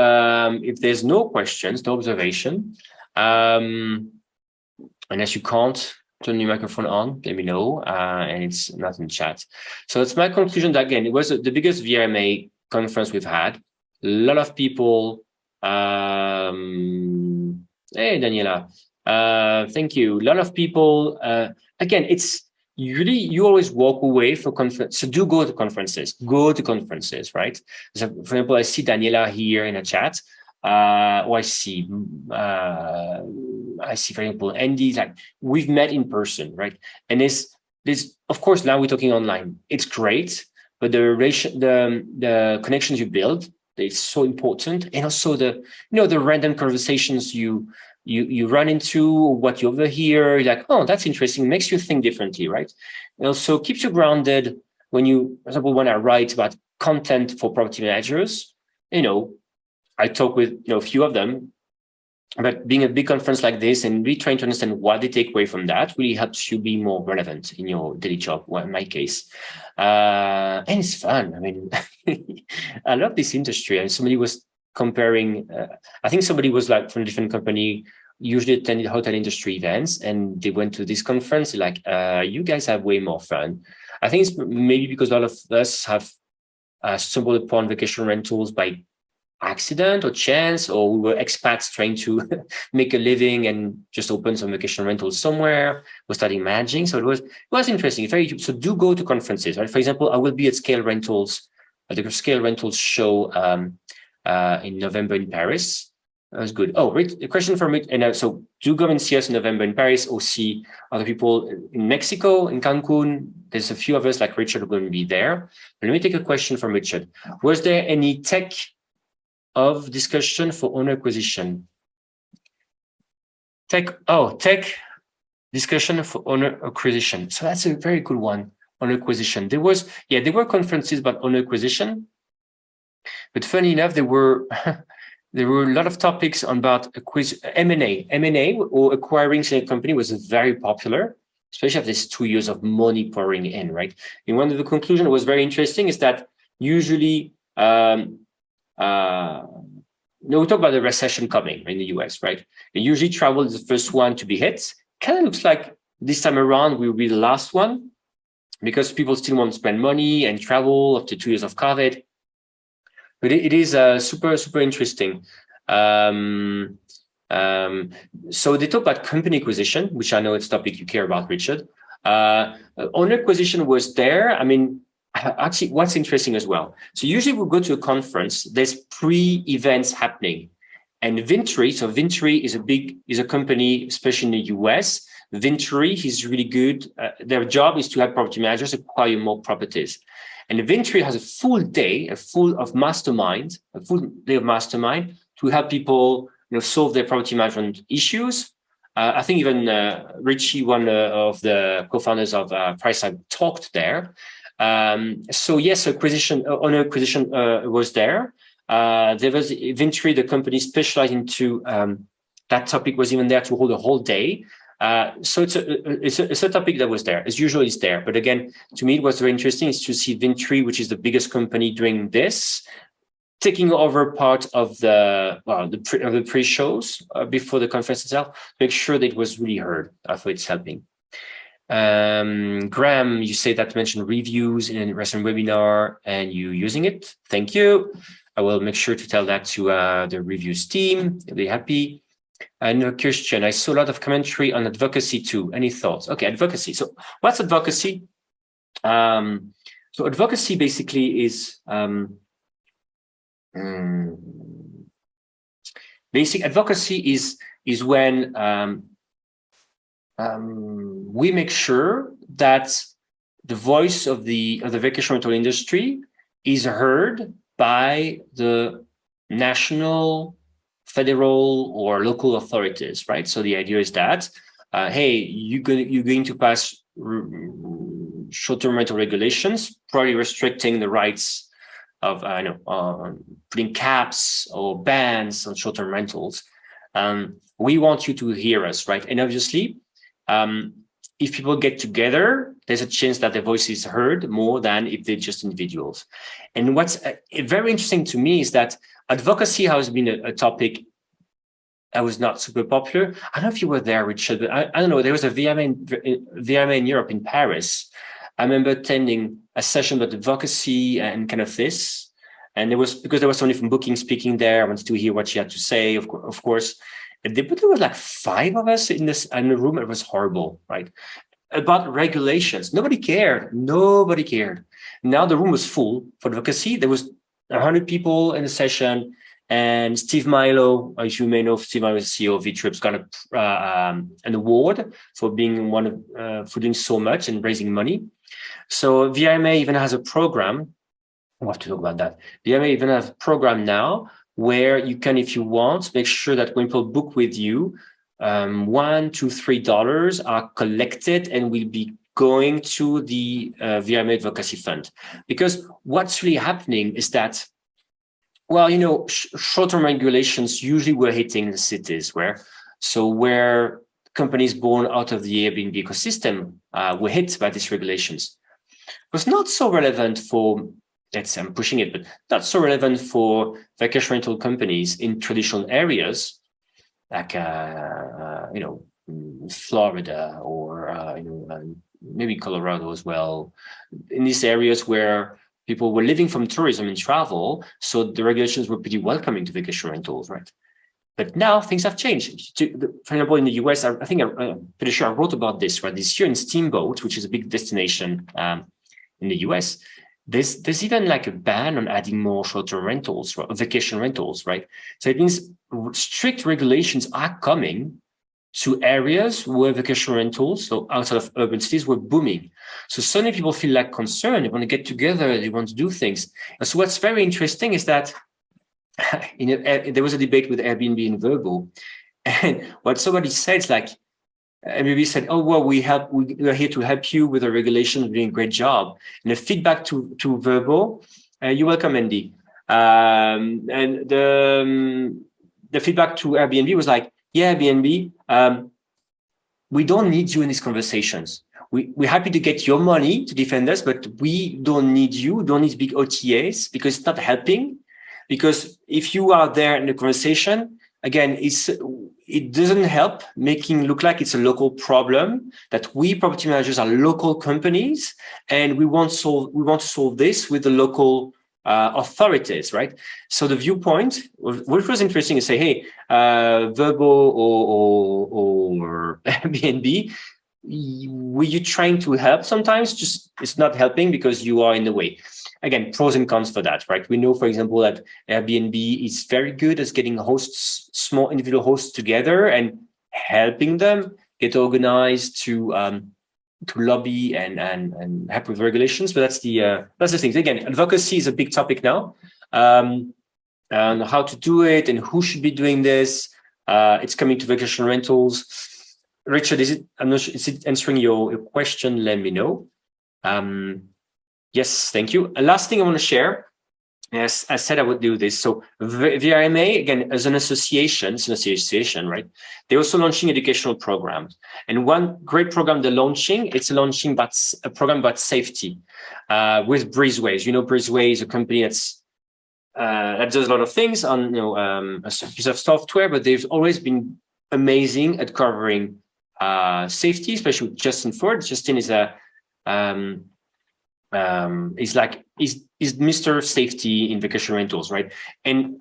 if there's no questions, no observation, unless you can't turn your microphone on, let me know, and it's not in chat. So it's my conclusion that, again, it was the biggest VRMA conference we've had. A lot of people, hey, Daniela, thank you. A lot of people, again, it's usually you always walk away for conference. So do go to conferences, right? So for example, I see Daniela here in a chat. Or I see, for example, Andy, like we've met in person, right? And this, of course, now we're talking online. It's great, but the connections you build, it's so important, and also the random conversations you run into, what you overhear, like, oh, that's interesting, makes you think differently, right? And also keeps you grounded when you, for example, when I write about content for property managers, I talk with a few of them, but being a big conference like this and really trying to understand what they take away from that really helps you be more relevant in your daily job. Well, in my case, and it's fun. I mean, I love this industry. And somebody was comparing. I think somebody was like from a different company, usually attended hotel industry events, and they went to this conference. Like, you guys have way more fun. I think it's maybe because a lot of us have stumbled upon vacation rentals by accident or chance, or we were expats trying to make a living and just open some vacation rentals somewhere. We're starting managing, so it was interesting. So do go to conferences, right? For example, I will be at Scale Rentals, at the Scale Rentals show in November in Paris. That was good. Oh, a question from it, and so do go and see us in November in Paris, or see other people in Mexico, in Cancun. There's a few of us like Richard who are going to be there. But let me take a question from Richard. Was there any tech of discussion for owner acquisition? Tech discussion for owner acquisition. So that's a very good one. Owner acquisition. There were conferences about owner acquisition, but funny enough, there were a lot of topics about M&A or acquiring a company was very popular, especially after these 2 years of money pouring in, right? And one of the conclusions was very interesting is that usually we talk about the recession coming in the US, right? And usually travel is the first one to be hit. Kind of looks like this time around will be the last one, because people still want to spend money and travel after 2 years of COVID. But it is super, super interesting. So they talk about company acquisition, which I know it's a topic you care about, Richard. Owner acquisition was there. I mean, actually, what's interesting as well. So usually we go to a conference, there's pre-events happening. And Vintry is a company, especially in the US. Vintry is really good. Their job is to help property managers acquire more properties. And Vintry has a full day of mastermind to help people solve their property management issues. I think even Richie, one of the co-founders of PriceLab, talked there. So yes, owner acquisition was there. There was Vintry, the company specialized into that topic, was even there to hold a whole day. So it's a topic that was there. As usual, it's there. But again, to me, it was very interesting is to see Vintry, which is the biggest company doing this, taking over part of the pre-shows before the conference itself, make sure that it was really heard. I thought it's helping. Graham, you say that mentioned reviews in a recent webinar and you using it. Thank you. I will make sure to tell that to the reviews team. They're happy. And Christian, I saw a lot of commentary on advocacy too. Any thoughts? Okay, advocacy. So what's advocacy? So advocacy basically is basic advocacy is when we make sure that the voice of the vacation rental industry is heard by the national, federal, or local authorities, right? So the idea is that hey, you're going to pass short-term rental regulations, probably restricting the rights of putting caps or bans on short-term rentals. We want you to hear us, right? And obviously, if people get together, there's a chance that their voice is heard more than if they're just individuals. And what's very interesting to me is that advocacy has been a topic that was not super popular. I don't know if you were there, Richard, but I don't know. There was a VRMA in Europe, in Paris. I remember attending a session about advocacy and kind of this. And it was because there was somebody from Booking speaking there. I wanted to hear what she had to say, of course. But there was like 5 of us in the room. It was horrible, right? About regulations. Nobody cared. Nobody cared. Now the room was full for advocacy. There was 100 people in the session. And Steve Milo, as you may know, Steve Milo is CEO of VRbo, got an award for being for doing so much and raising money. So VRMA even has a program. We'll have to talk about that. VRMA even has a program now where you can, if you want, make sure that when people book with you, $1 to $3 are collected and will be going to the VRMA Advocacy Fund. Because what's really happening is that, well, short-term regulations usually were hitting the cities where companies born out of the Airbnb ecosystem were hit by these regulations. It was not so relevant for, let's say I'm pushing it, but not so relevant for vacation rental companies in traditional areas like, Florida or, maybe Colorado as well. In these areas where people were living from tourism and travel, so the regulations were pretty welcoming to vacation rentals, right? But now things have changed. For example, in the US, I think I'm pretty sure I wrote about this, right? This year in Steamboat, which is a big destination in the US, there's even like a ban on adding more short-term rentals, vacation rentals, right? So it means strict regulations are coming to areas where vacation rentals, so outside of urban cities, were booming. So suddenly people feel like concerned, they want to get together, they want to do things. And so what's very interesting is that there was a debate with Airbnb and Verbo. And what somebody said is like, Airbnb said, oh, well, we are here to help you with the regulations, doing a great job. And the feedback to Verbo, you're welcome, Andy. And the feedback to Airbnb was like, yeah, Airbnb, we don't need you in these conversations. We're happy to get your money to defend us, but we don't need you, don't need big OTAs because it's not helping. Because if you are there in the conversation, again, it doesn't help making look like it's a local problem, that we property managers are local companies and we want to solve this with the local authorities, right? So the viewpoint, what was interesting is say, hey, Verbo or Airbnb, were you trying to help sometimes? Just it's not helping because you are in the way. Again, pros and cons for that, right? We know, for example, that Airbnb is very good at getting hosts, small individual hosts together and helping them get organized to lobby and help with regulations. But that's the thing. Again, advocacy is a big topic now, and how to do it and who should be doing this. It's coming to vacation rentals. Richard, I'm not sure, is it answering your question? Let me know. Yes, thank you. Last thing I want to share. Yes, I said I would do this. So VRMA, again, as an association, it's an association, right? They're also launching educational programs. And one great program they're launching, a program about safety with Breezeways. Breezeway is a company that does a lot of things on a piece of software, but they've always been amazing at covering safety, especially with Justin Ford. Justin is is Mr. Safety in vacation rentals, right? And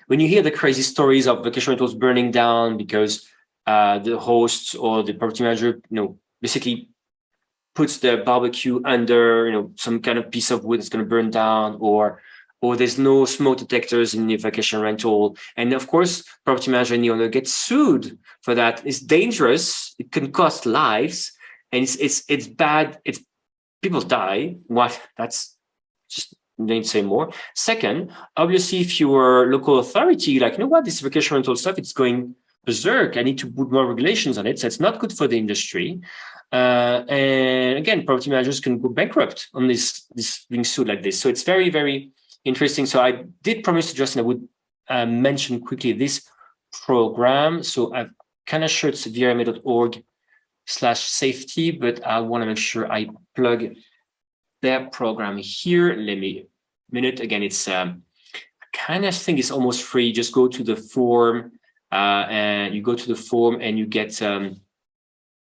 when you hear the crazy stories of vacation rentals burning down because the hosts or the property manager, basically puts the barbecue under, some kind of piece of wood that's going to burn down, or there's no smoke detectors in the vacation rental, and of course, property manager and the owner get sued for that. It's dangerous. It can cost lives, and it's bad. People die. What? That's just don't say more. Second, obviously, if you are local authority, like, this vacation rental stuff, it's going berserk. I need to put more regulations on it. So it's not good for the industry. And again, property managers can go bankrupt on this being sued like this. So it's very, very interesting. So I did promise to Justin I would mention quickly this program. So I've kind of sure it's vrma.org/safety, but I want to make sure I plug their program here. Let me minute again. It's kind of think it's almost free. Just go to the form, and you go to the form, and you get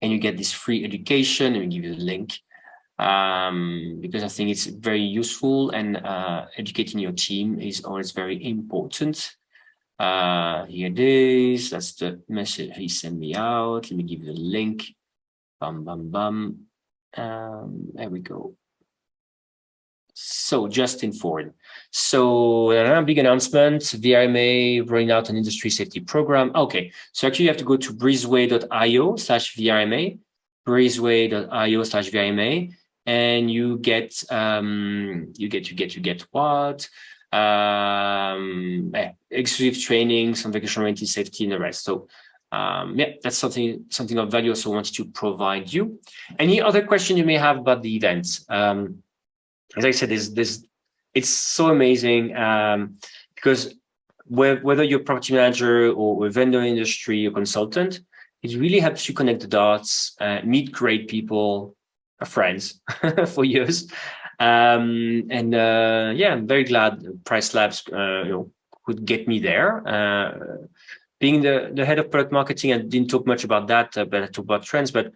this free education. Let me give you the link, because I think it's very useful, and educating your team is always very important. Here it is. That's the message he sent me out. Let me give you the link. Bum, bum, bum. There we go. So Justin Ford. So a big announcement, VRMA rolling out an industry safety program. Okay, so actually you have to go to breezeway.io/VRMA, breezeway.io/VRMA, and you get what? Exclusive training, some vacation-oriented safety, and the rest. So yeah, that's something of value also wanted to provide you. Any other question you may have about the event? As I said, it's so amazing, because whether you're a property manager or a vendor industry or consultant, it really helps you connect the dots, meet great people, friends for years. Yeah, I'm very glad Price Labs could get me there. Being the head of product marketing, I didn't talk much about that, but I talked about trends. But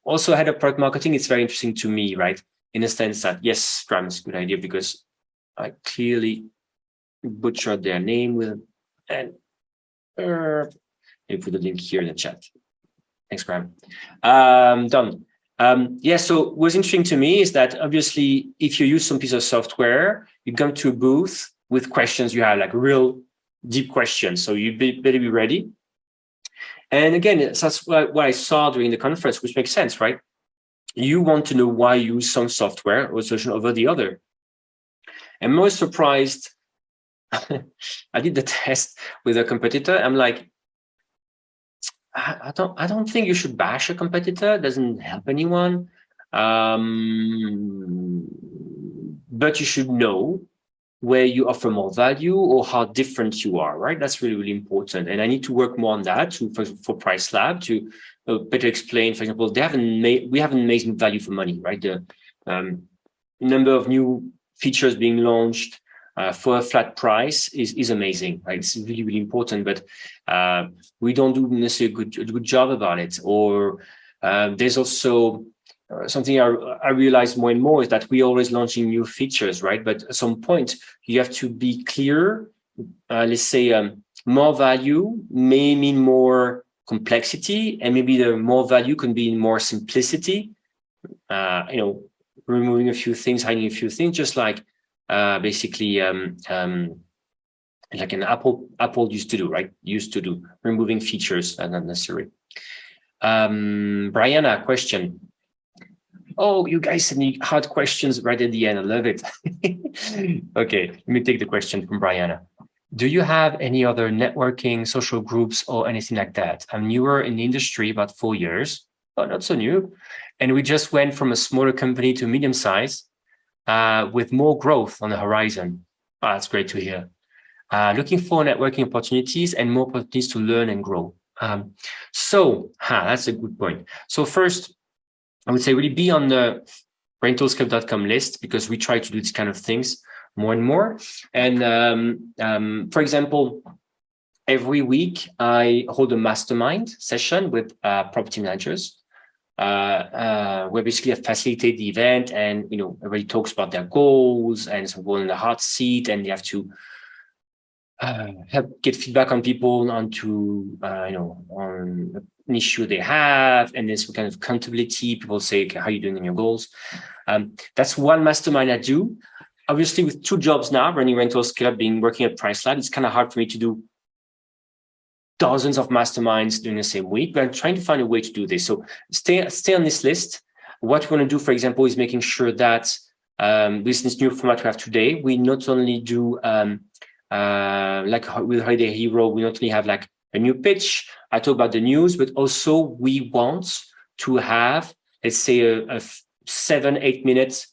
also head of product marketing, it's very interesting to me, right? In the sense that, yes, Scrum is a good idea because I clearly butchered their name with, and let me put the link here in the chat. Thanks, Graham. Done. Yeah, so what's interesting to me is that obviously, if you use some piece of software, you come to a booth with questions, you have like real deep questions. So you better be ready. And again, that's what I saw during the conference, which makes sense, right? You want to know why you use some software or solution over the other. I'm most surprised. I did the test with a competitor. I'm like, I don't think you should bash a competitor. It doesn't help anyone. But you should know where you offer more value or how different you are, right? That's really, really important. And I need to work more on that for Price Lab to better explain. For example, we have an amazing value for money, right? The number of new features being launched for a flat price is amazing, right? It's really, really important, but we don't do necessarily a good job about it. Or there's also something I realize more and more is that we're always launching new features, right? But at some point, you have to be clear. Let's say more value may mean more complexity, and maybe the more value can be in more simplicity. Removing a few things, hiding a few things, just like basically like an Apple used to do, right? Removing features are not necessary. Brianna, question. Oh, you guys send me hard questions right at the end. I love it. Okay, let me take the question from Brianna. Do you have any other networking, social groups, or anything like that? I'm newer in the industry, about 4 years. Oh, not so new. And we just went from a smaller company to medium size with more growth on the horizon. Oh, that's great to hear. Looking for networking opportunities and more opportunities to learn and grow. That's a good point. So first, I would say really be on the rentalsclub.com list, because we try to do these kind of things more and more. And for example, every week I hold a mastermind session with property managers, where basically I facilitate the event, and everybody talks about their goals, and some go in the hot seat, and they have to help get feedback on people onto on an issue they have, and there's some kind of accountability. People say, okay, how are you doing in your goals? That's one mastermind I do. Obviously, with 2 jobs now, running Rentals Club, working at Price Lab, it's kind of hard for me to do dozens of masterminds during the same week, but I'm trying to find a way to do this. So stay on this list. What we want to do, for example, is making sure that with this new format we have today, we not only do like with Holiday Hero, we not only have like a new pitch. I talk about the news, but also we want to have, let's say, a 7-8 minutes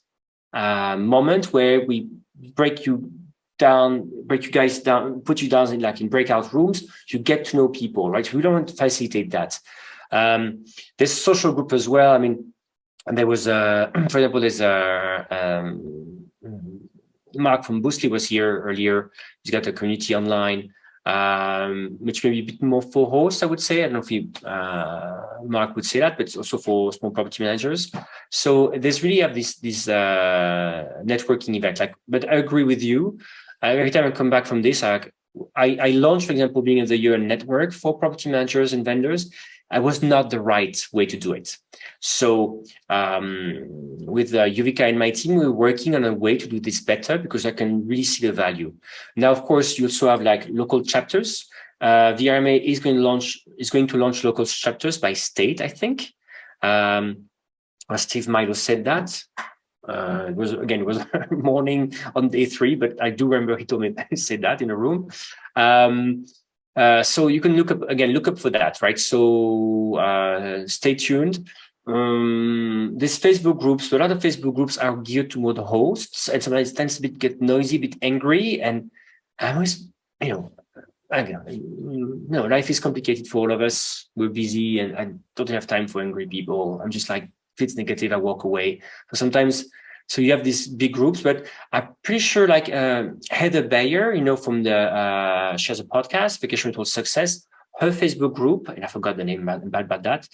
moment where we break you guys down, put you down in breakout rooms. You get to know people, right? We don't want to facilitate that. There's a social group as well. I mean, there was for example, there's Mark from Boostly was here earlier. He's got a community online, which may be a bit more for hosts, I would say. I don't know if Mark would say that, but it's also for small property managers. So there's really have this networking event. But I agree with you. Every time I come back from this, I launched, for example, beginning of the year, a network for property managers and vendors. I was not the right way to do it. So with Yuvika and my team, we're working on a way to do this better because I can really see the value. Now, of course, you also have local chapters. VRMA is going to launch local chapters by state, I think. Steve Milo said that. It was morning on day 3, but I do remember he told me he said that in a room. So you can look up for that, right? So stay tuned. These Facebook groups, a lot of Facebook groups are geared toward the hosts, and sometimes it tends to get noisy, a bit angry. And I always, life is complicated for all of us. We're busy, and I don't have time for angry people. I'm just like, if it's negative, I walk away. So sometimes. So you have these big groups, but I'm pretty sure Heather Bayer, from she has a podcast, Vacation Rental Success, her Facebook group, and I forgot the name about that,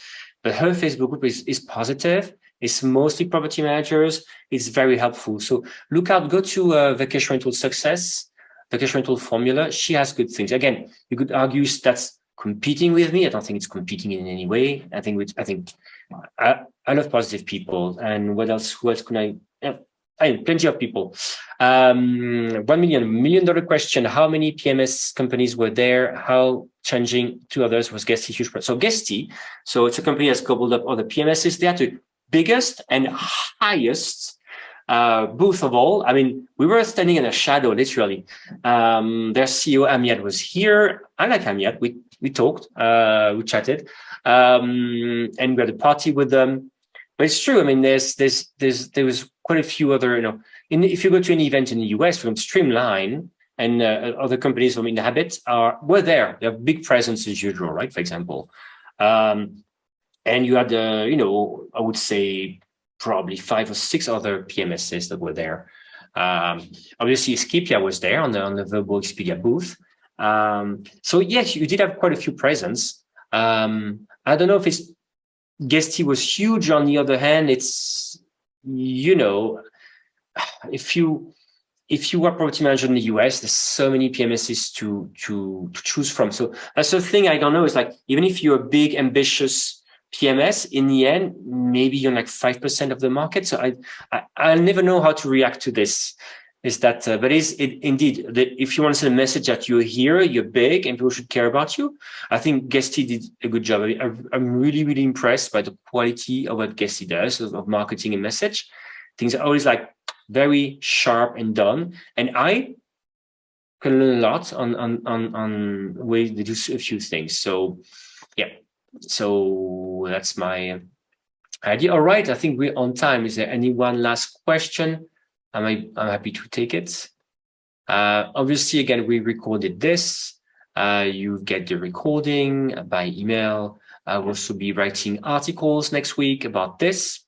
but her Facebook group is positive. It's mostly property managers. It's very helpful. So look out, go to Vacation Rental Success, Vacation Rental Formula. She has good things. Again, you could argue that's competing with me. I don't think it's competing in any way. I think I love positive people. And who else can I plenty of people. $1 million question. How many PMS companies were there? How changing to others was Guesty huge? So Guesty, it's a company that's gobbled up other PMSs. They are the biggest and highest booth of all. I mean, we were standing in a shadow, literally. Their CEO Amiad was here. I like Amiad. We talked, we chatted, and we had a party with them. But it's true. I mean, there was quite a few other, if you go to an event in the US from Streamline and other companies from Inhabit were there. They have big presence as usual, right? For example, and you had, I would say probably 5 or 6 other PMSs that were there. Obviously, Skipia was there on the Verbo Expedia booth. So yes, you did have quite a few presence. I don't know if Guesty was huge. On the other hand, it's, if you are property manager in the US, there's so many PMSs to choose from. So that's the thing I don't know is even if you're a big, ambitious PMS, in the end, maybe you're 5% of the market. So I'll never know how to react to this. Is that, but indeed, if you want to send a message that you're here, you're big, and people should care about you, I think Guesty did a good job. I'm really, really impressed by the quality of what Guesty does of marketing and message. Things are always very sharp and done, and I can learn a lot on ways they do a few things. So, yeah. So that's my idea. All right, I think we're on time. Is there any one last question? I'm happy to take it. Obviously, again, we recorded this. You get the recording by email. I will also be writing articles next week about this.